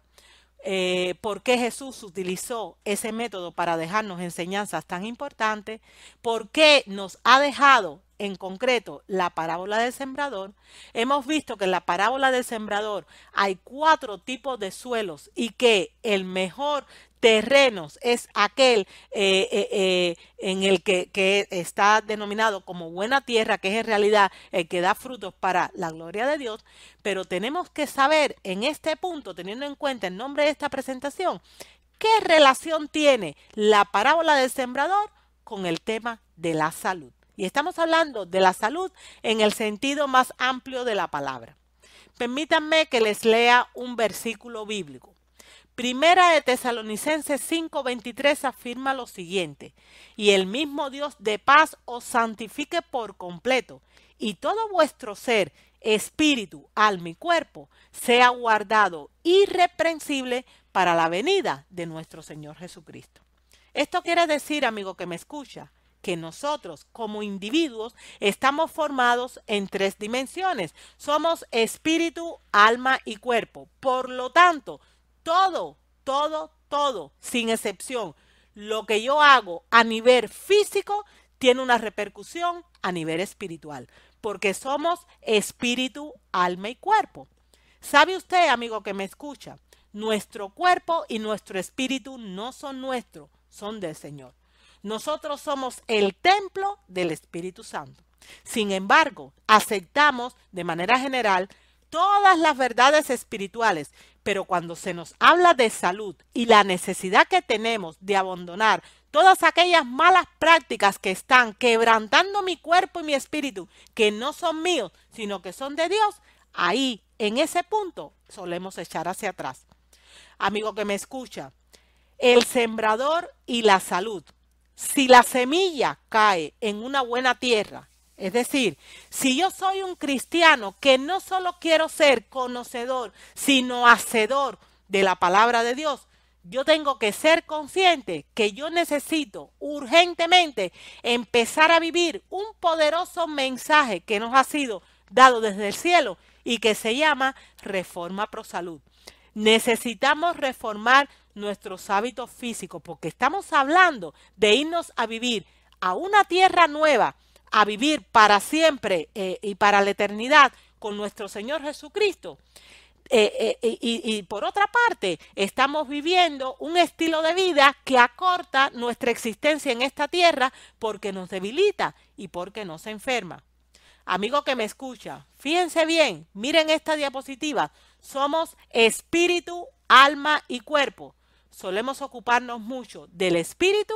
por qué Jesús utilizó ese método para dejarnos enseñanzas tan importantes, por qué nos ha dejado en concreto la parábola del sembrador. Hemos visto que en la parábola del sembrador hay 4 tipos de suelos y que el mejor terrenos es aquel en el que está denominado como buena tierra, que es en realidad el que da frutos para la gloria de Dios. Pero tenemos que saber en este punto, teniendo en cuenta el nombre de esta presentación, qué relación tiene la parábola del sembrador con el tema de la salud. Y estamos hablando de la salud en el sentido más amplio de la palabra. Permítanme que les lea un versículo bíblico. Primera de Tesalonicenses 5:23 afirma lo siguiente: y el mismo Dios de paz os santifique por completo, y todo vuestro ser, espíritu, alma y cuerpo, sea guardado irreprensible para la venida de nuestro Señor Jesucristo. Esto quiere decir, amigo que me escucha, que nosotros como individuos estamos formados en tres dimensiones. Somos espíritu, alma y cuerpo. Por lo tanto, todo, sin excepción, lo que yo hago a nivel físico tiene una repercusión a nivel espiritual, porque somos espíritu, alma y cuerpo. ¿Sabe usted, amigo que me escucha? Nuestro cuerpo y nuestro espíritu no son nuestros, son del Señor. Nosotros somos el templo del Espíritu Santo. Sin embargo, aceptamos de manera general todas las verdades espirituales, pero cuando se nos habla de salud y la necesidad que tenemos de abandonar todas aquellas malas prácticas que están quebrantando mi cuerpo y mi espíritu, que no son míos, sino que son de Dios, ahí, en ese punto, solemos echar hacia atrás. Amigo que me escucha, el sembrador y la salud. Si la semilla cae en una buena tierra, es decir, si yo soy un cristiano que no solo quiero ser conocedor, sino hacedor de la palabra de Dios, yo tengo que ser consciente que yo necesito urgentemente empezar a vivir un poderoso mensaje que nos ha sido dado desde el cielo y que se llama Reforma Pro Salud. Necesitamos reformar nuestros hábitos físicos porque estamos hablando de irnos a vivir a una tierra nueva, a vivir para siempre y para la eternidad con nuestro Señor Jesucristo. Y por otra parte, estamos viviendo un estilo de vida que acorta nuestra existencia en esta tierra porque nos debilita y porque nos enferma. Amigo que me escucha, fíjense bien, miren esta diapositiva. Somos espíritu, alma y cuerpo. Solemos ocuparnos mucho del espíritu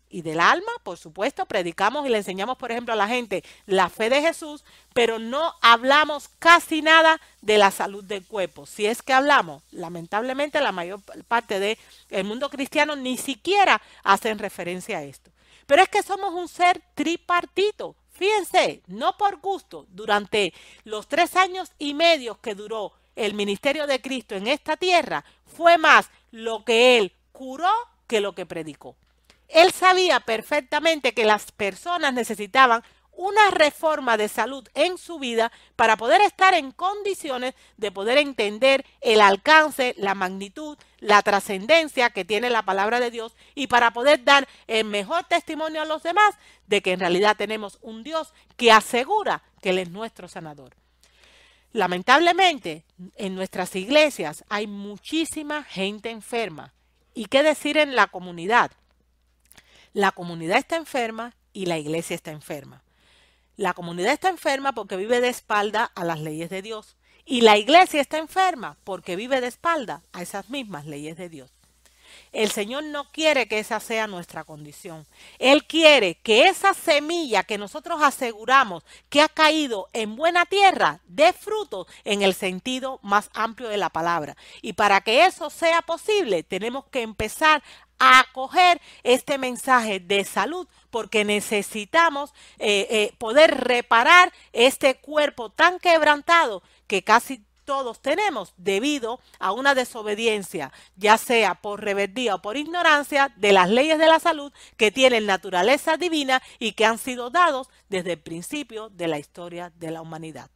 y del alma, por supuesto, predicamos y le enseñamos, por ejemplo, a la gente la fe de Jesús, pero no hablamos casi nada de la salud del cuerpo. Si es que hablamos, lamentablemente la mayor parte del mundo cristiano ni siquiera hacen referencia a esto. Pero es que somos un ser tripartito. Fíjense, no por gusto, durante los 3 años y medio que duró el ministerio de Cristo en esta tierra, fue más lo que Él curó que lo que predicó. Él sabía perfectamente que las personas necesitaban una reforma de salud en su vida para poder estar en condiciones de poder entender el alcance, la magnitud, la trascendencia que tiene la palabra de Dios y para poder dar el mejor testimonio a los demás de que en realidad tenemos un Dios que asegura que Él es nuestro sanador. Lamentablemente, en nuestras iglesias hay muchísima gente enferma. ¿Y qué decir en la comunidad? La comunidad está enferma y la iglesia está enferma. La comunidad está enferma porque vive de espalda a las leyes de Dios. Y la iglesia está enferma porque vive de espalda a esas mismas leyes de Dios. El Señor no quiere que esa sea nuestra condición. Él quiere que esa semilla que nosotros aseguramos que ha caído en buena tierra dé fruto en el sentido más amplio de la palabra. Y para que eso sea posible, tenemos que empezar a acoger este mensaje de salud porque necesitamos poder reparar este cuerpo tan quebrantado que casi todos tenemos debido a una desobediencia, ya sea por rebeldía o por ignorancia de las leyes de la salud que tienen naturaleza divina y que han sido dados desde el principio de la historia de la humanidad.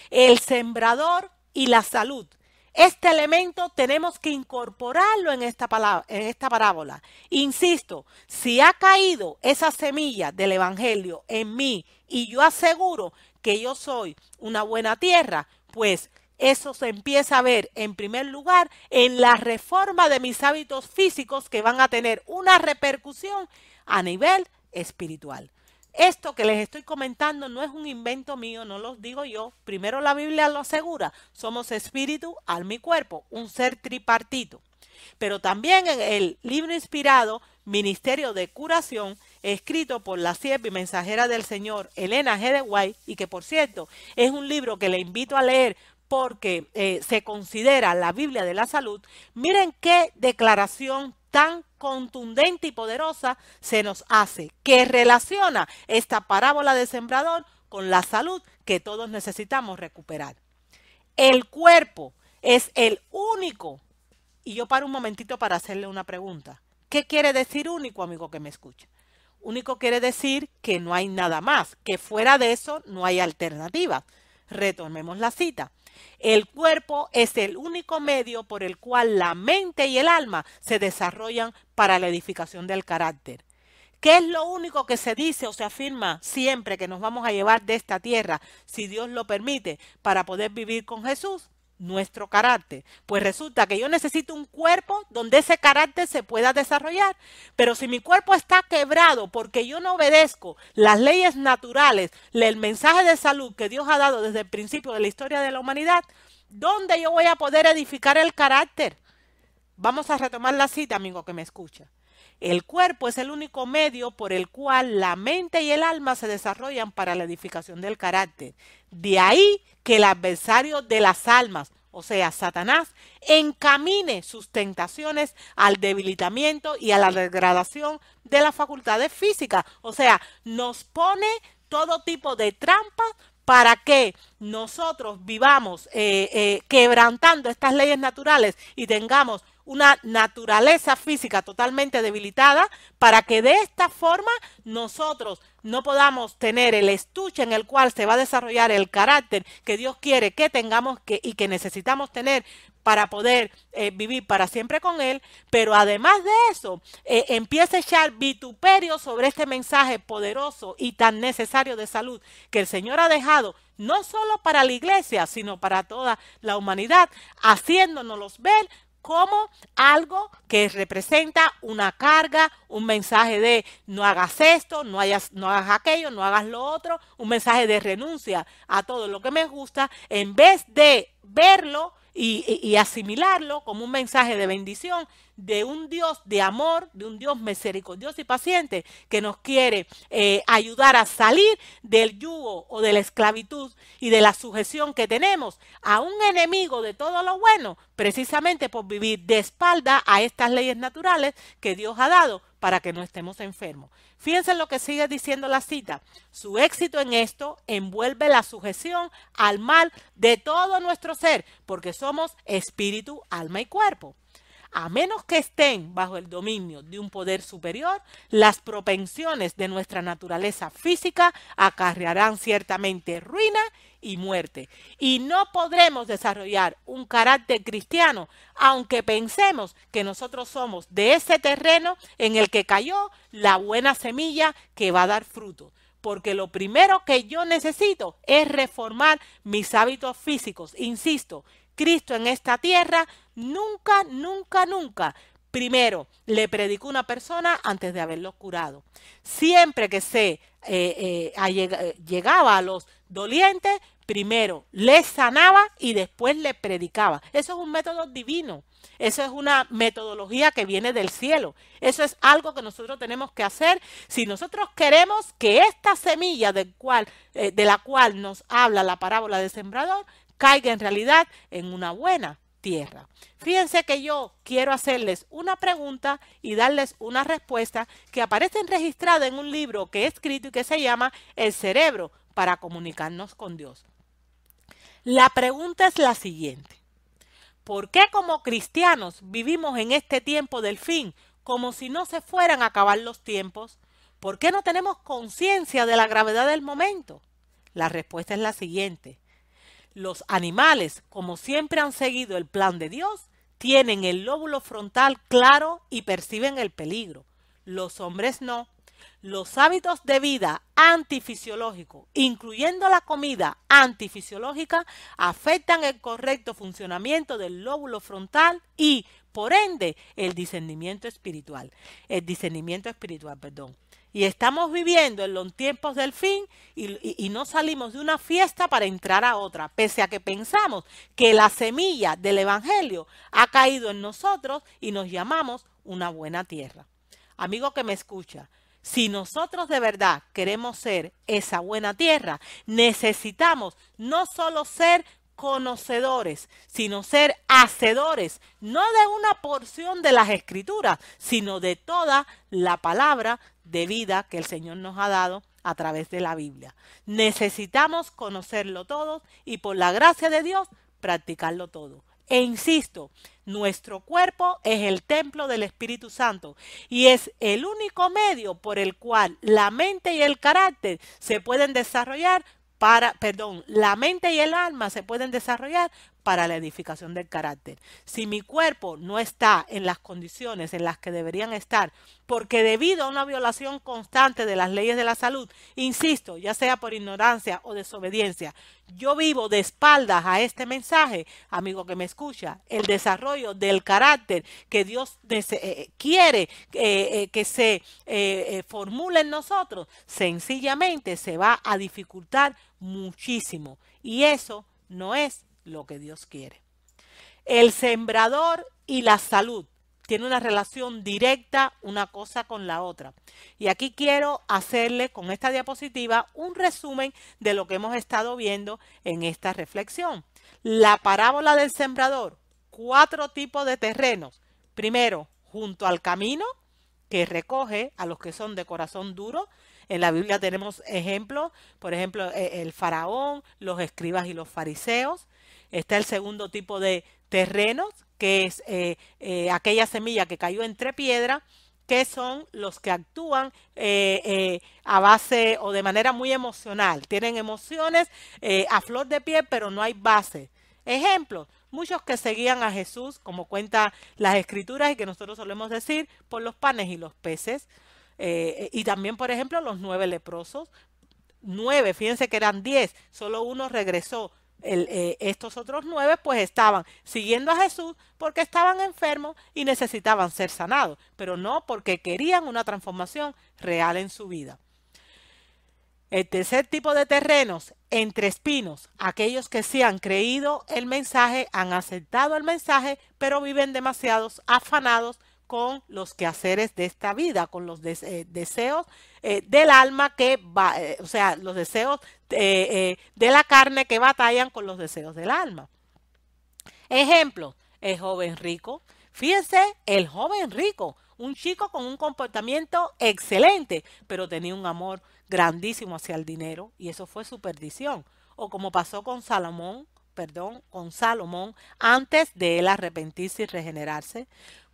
El sembrador y la salud. Este elemento tenemos que incorporarlo en esta parábola. Insisto, si ha caído esa semilla del evangelio en mí y yo aseguro que yo soy una buena tierra, pues eso se empieza a ver en primer lugar en la reforma de mis hábitos físicos que van a tener una repercusión a nivel espiritual. Esto que les estoy comentando no es un invento mío, no lo digo yo. Primero la Biblia lo asegura. Somos espíritu, alma y cuerpo, un ser tripartito. Pero también en el libro inspirado, Ministerio de Curación, escrito por la sierva y mensajera del Señor, Elena G. de White, y que por cierto es un libro que le invito a leer porque se considera la Biblia de la salud, miren qué declaración tan contundente y poderosa se nos hace, que relaciona esta parábola del sembrador con la salud que todos necesitamos recuperar. El cuerpo es el único, y yo paro un momentito para hacerle una pregunta. ¿Qué quiere decir único, amigo que me escucha? Único quiere decir que no hay nada más, que fuera de eso no hay alternativa. Retomemos la cita. El cuerpo es el único medio por el cual la mente y el alma se desarrollan para la edificación del carácter. ¿Qué es lo único que se dice o se afirma siempre que nos vamos a llevar de esta tierra, si Dios lo permite, para poder vivir con Jesús? Nuestro carácter. Pues resulta que yo necesito un cuerpo donde ese carácter se pueda desarrollar. Pero si mi cuerpo está quebrado porque yo no obedezco las leyes naturales, el mensaje de salud que Dios ha dado desde el principio de la historia de la humanidad, ¿dónde yo voy a poder edificar el carácter? Vamos a retomar la cita, amigo que me escucha. El cuerpo es el único medio por el cual la mente y el alma se desarrollan para la edificación del carácter. De ahí que el adversario de las almas, o sea, Satanás, encamine sus tentaciones al debilitamiento y a la degradación de las facultades físicas. O sea, nos pone todo tipo de trampas para que nosotros vivamos quebrantando estas leyes naturales y tengamos una naturaleza física totalmente debilitada, para que de esta forma nosotros no podamos tener el estuche en el cual se va a desarrollar el carácter que Dios quiere que tengamos y que necesitamos tener para poder vivir para siempre con Él. Pero además de eso, empieza a echar vituperio sobre este mensaje poderoso y tan necesario de salud que el Señor ha dejado, no solo para la iglesia, sino para toda la humanidad, haciéndonos ver como algo que representa una carga, un mensaje de no hagas esto, no hagas aquello, no hagas lo otro, un mensaje de renuncia a todo lo que me gusta, en vez de verlo y asimilarlo como un mensaje de bendición de un Dios de amor, de un Dios misericordioso y paciente que nos quiere ayudar a salir del yugo o de la esclavitud y de la sujeción que tenemos a un enemigo de todo lo bueno, precisamente por vivir de espalda a estas leyes naturales que Dios ha dado para que no estemos enfermos. Fíjense lo que sigue diciendo la cita. Su éxito en esto envuelve la sujeción al mal de todo nuestro ser, porque somos espíritu, alma y cuerpo. A menos que estén bajo el dominio de un poder superior, las propensiones de nuestra naturaleza física acarrearán ciertamente ruina y muerte. Y no podremos desarrollar un carácter cristiano, aunque pensemos que nosotros somos de ese terreno en el que cayó la buena semilla que va a dar fruto. Porque lo primero que yo necesito es reformar mis hábitos físicos. Insisto, Cristo en esta tierra nunca, nunca, nunca, primero le predicó a una persona antes de haberlo curado. Siempre que llegaba a los dolientes, primero les sanaba y después les predicaba. Eso es un método divino. Eso es una metodología que viene del cielo. Eso es algo que nosotros tenemos que hacer si nosotros queremos que esta semilla de la cual nos habla la parábola del sembrador caiga en realidad en una buena tierra. Fíjense que yo quiero hacerles una pregunta y darles una respuesta que aparece registrada en un libro que he escrito y que se llama El cerebro para comunicarnos con Dios. La pregunta es la siguiente. ¿Por qué como cristianos vivimos en este tiempo del fin como si no se fueran a acabar los tiempos? ¿Por qué no tenemos conciencia de la gravedad del momento? La respuesta es la siguiente. Los animales, como siempre han seguido el plan de Dios, tienen el lóbulo frontal claro y perciben el peligro. Los hombres no. Los hábitos de vida antifisiológicos, incluyendo la comida antifisiológica, afectan el correcto funcionamiento del lóbulo frontal y, por ende, el discernimiento espiritual. Y estamos viviendo en los tiempos del fin y no salimos de una fiesta para entrar a otra, pese a que pensamos que la semilla del evangelio ha caído en nosotros y nos llamamos una buena tierra. Amigo que me escucha, si nosotros de verdad queremos ser esa buena tierra, necesitamos no solo ser conocedores, sino ser hacedores, no de una porción de las Escrituras, sino de toda la palabra de vida que el Señor nos ha dado a través de la Biblia. Necesitamos conocerlo todo y por la gracia de Dios practicarlo todo. E insisto, nuestro cuerpo es el templo del Espíritu Santo y es el único medio por el cual la mente y el carácter se pueden desarrollar la mente y el alma se pueden desarrollar para la edificación del carácter. Si mi cuerpo no está en las condiciones en las que deberían estar, porque debido a una violación constante de las leyes de la salud, insisto, ya sea por ignorancia o desobediencia, yo vivo de espaldas a este mensaje, amigo que me escucha, el desarrollo del carácter que Dios quiere que se formule en nosotros, sencillamente se va a dificultar muchísimo. Y eso no es lo que Dios quiere. El sembrador y la salud tiene una relación directa una cosa con la otra. Y aquí quiero hacerle con esta diapositiva un resumen de lo que hemos estado viendo en esta reflexión. La parábola del sembrador, 4 tipos de terrenos. Primero, junto al camino, que recoge a los que son de corazón duro. En la Biblia tenemos ejemplos, por ejemplo, el faraón, los escribas y los fariseos. Está el segundo tipo de terrenos, que es aquella semilla que cayó entre piedras, que son los que actúan a base o de manera muy emocional. Tienen emociones a flor de piel, pero no hay base. Ejemplo, muchos que seguían a Jesús, como cuenta las Escrituras y que nosotros solemos decir, por los panes y los peces. Y también, por ejemplo, los 9 leprosos. 9, fíjense que eran 10, solo uno regresó. Estos otros 9 pues estaban siguiendo a Jesús porque estaban enfermos y necesitaban ser sanados, pero no porque querían una transformación real en su vida. El tercer tipo de terrenos, entre espinos, aquellos que sí han creído el mensaje, han aceptado el mensaje, pero viven demasiados afanados con los quehaceres de esta vida, con los deseos del alma o sea, los deseos de la carne que batallan con los deseos del alma. Ejemplo, el joven rico. Fíjense, el joven rico, un chico con un comportamiento excelente, pero tenía un amor grandísimo hacia el dinero y eso fue su perdición. O como pasó con Salomón antes de él arrepentirse y regenerarse.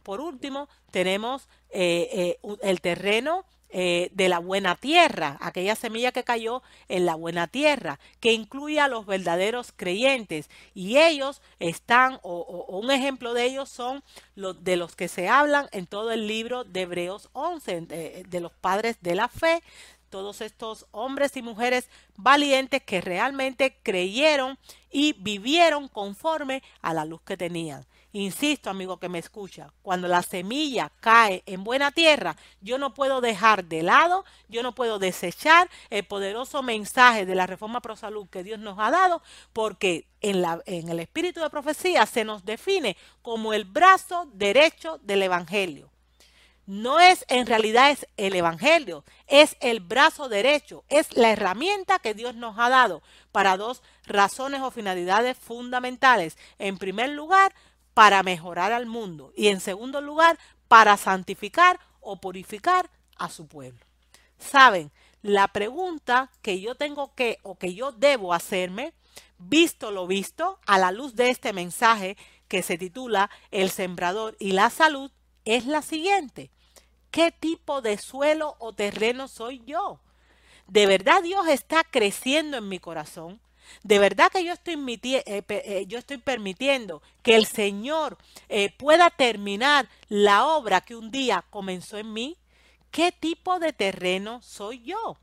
Por último, tenemos el terreno de la buena tierra, aquella semilla que cayó en la buena tierra, que incluye a los verdaderos creyentes. Y ellos están, o un ejemplo de ellos son de los que se hablan en todo el libro de Hebreos 11, de los padres de la fe. Todos estos hombres y mujeres valientes que realmente creyeron y vivieron conforme a la luz que tenían. Insisto, amigo que me escucha, cuando la semilla cae en buena tierra, yo no puedo dejar de lado, yo no puedo desechar el poderoso mensaje de la Reforma Pro Salud que Dios nos ha dado, porque en el espíritu de profecía se nos define como el brazo derecho del Evangelio. No es, en realidad es el Evangelio, es el brazo derecho, es la herramienta que Dios nos ha dado para 2 razones o finalidades fundamentales. En primer lugar, para mejorar al mundo y en segundo lugar, para santificar o purificar a su pueblo. Saben, la pregunta que yo tengo que o que yo debo hacerme, visto lo visto, a la luz de este mensaje que se titula El sembrador y la salud, es la siguiente: ¿qué tipo de suelo o terreno soy yo? ¿De verdad Dios está creciendo en mi corazón? ¿De verdad que yo estoy permitiendo que el Señor pueda terminar la obra que un día comenzó en mí? ¿Qué tipo de terreno soy yo?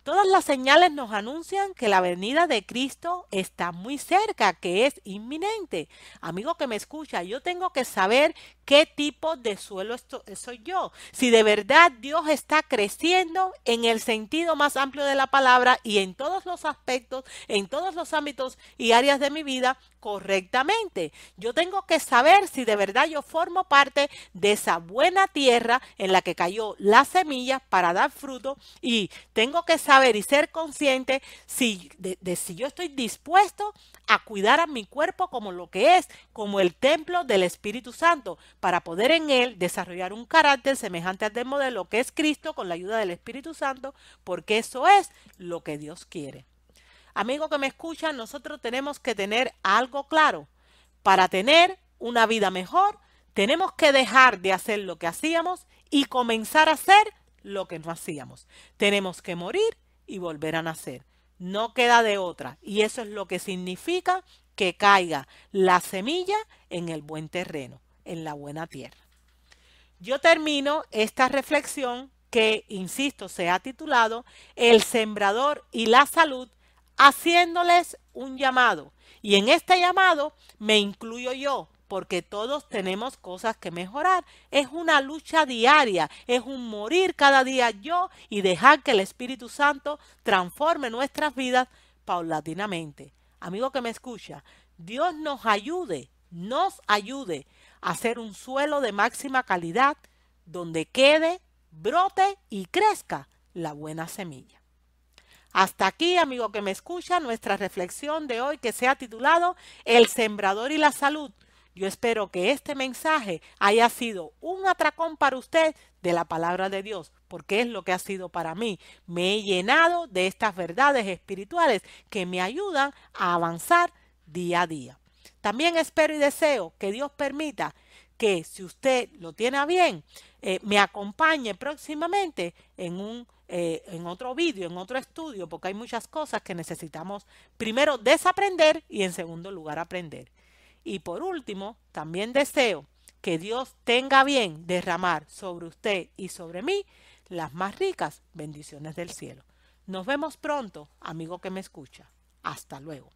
Todas las señales nos anuncian que la venida de Cristo está muy cerca, que es inminente. Amigo que me escucha, yo tengo que saber qué tipo de suelo soy yo. Si de verdad Dios está creciendo en el sentido más amplio de la palabra y en todos los aspectos, en todos los ámbitos y áreas de mi vida correctamente. Yo tengo que saber si de verdad yo formo parte de esa buena tierra en la que cayó la semilla para dar fruto, y tengo que saber y ser consciente de si yo estoy dispuesto a cuidar a mi cuerpo como lo que es, como el templo del Espíritu Santo, para poder en él desarrollar un carácter semejante al del modelo que es Cristo con la ayuda del Espíritu Santo, porque eso es lo que Dios quiere. Amigo que me escuchan, nosotros tenemos que tener algo claro. Para tener una vida mejor, tenemos que dejar de hacer lo que hacíamos y comenzar a hacer lo que no hacíamos. Tenemos que morir y volver a nacer. No queda de otra. Y eso es lo que significa que caiga la semilla en el buen terreno, en la buena tierra. Yo termino esta reflexión que, insisto, se ha titulado El sembrador y la salud, haciéndoles un llamado. Y en este llamado me incluyo yo, porque todos tenemos cosas que mejorar. Es una lucha diaria, es un morir cada día yo y dejar que el Espíritu Santo transforme nuestras vidas paulatinamente. Amigo que me escucha, Dios nos ayude a hacer un suelo de máxima calidad donde quede, brote y crezca la buena semilla. Hasta aquí, amigo que me escucha, nuestra reflexión de hoy que se ha titulado El sembrador y la salud. Yo espero que este mensaje haya sido un atracón para usted de la palabra de Dios, porque es lo que ha sido para mí. Me he llenado de estas verdades espirituales que me ayudan a avanzar día a día. También espero y deseo que Dios permita que, si usted lo tiene a bien, me acompañe próximamente en otro vídeo, en otro estudio, porque hay muchas cosas que necesitamos primero desaprender y en segundo lugar aprender. Y por último, también deseo que Dios tenga bien derramar sobre usted y sobre mí las más ricas bendiciones del cielo. Nos vemos pronto, amigo que me escucha. Hasta luego.